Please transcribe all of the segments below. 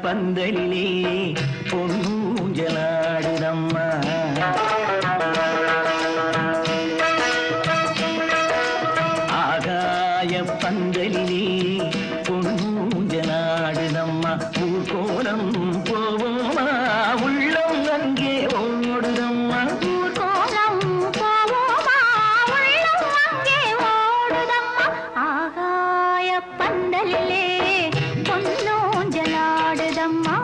பந்தலிலே பொன்னூஞ்சலாடுதம்மா. ஆகாய பந்தலிலே பொன்னூஞ்சலாடுதம்மா. ஊர்கோலம் போவோமா உள்ளம் அங்கே ஓடுதம்மா. ஊர்கோலம் போவோமா உள்ளம் அங்கே ஓடுதம்மா. ஆகாய பந்தலிலே பொன்னூஞ்சலாடுதம்மா.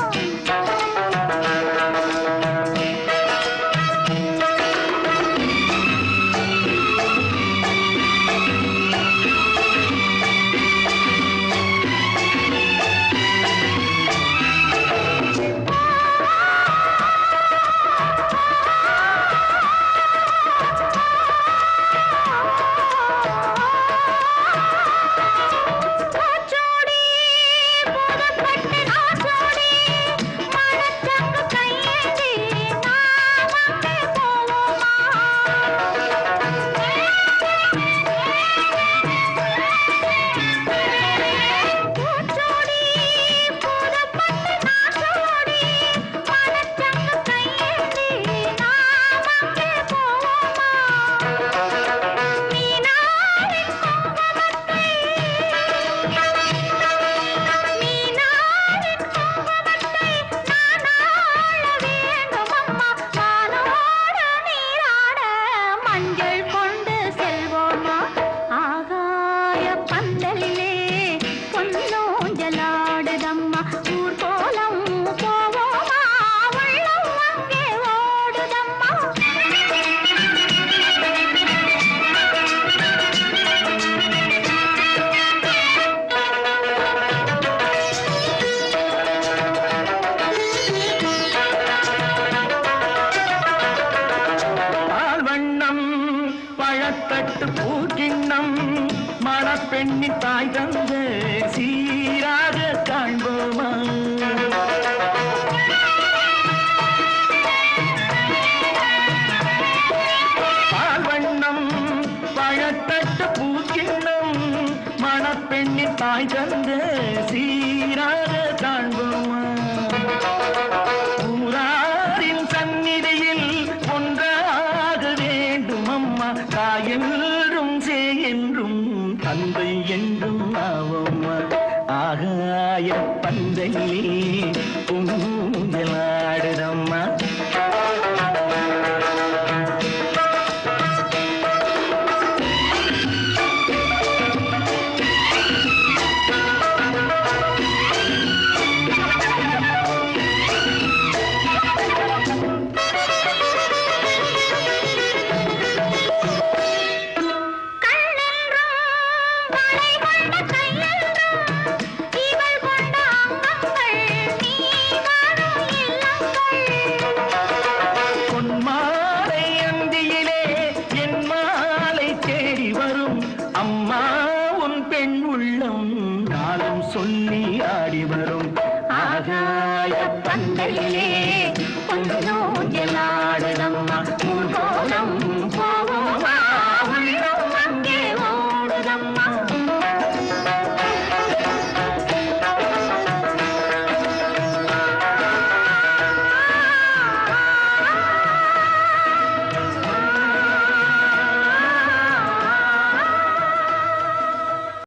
பழத்தட்டு பூக்கிண்ணம் மணப்பெண்ணின் தாய் தந்த சீராக காண்போமா. பால்வண்ணம் பழத்தட்டு பூக்கிண்ணம் மணப்பெண்ணின் தாய் தந்த சீராக காண்போமா. ஊராரின் சந்நிதியில் ஒன்றாக வேண்டும் அம்மா. தாயென்றும் என்றும் தந்தை என்றும் ஆவோம்மா. ஆகாய பந்தலிலே பொன்னூஞ்சலாடுதம்மா. அம்மா உன் பெண் உள்ளம் நாளும் சொல்லி ஆடி வரும். ஆகாய பந்தலிலே பொன்னூஞ்சலாடுதம்மா.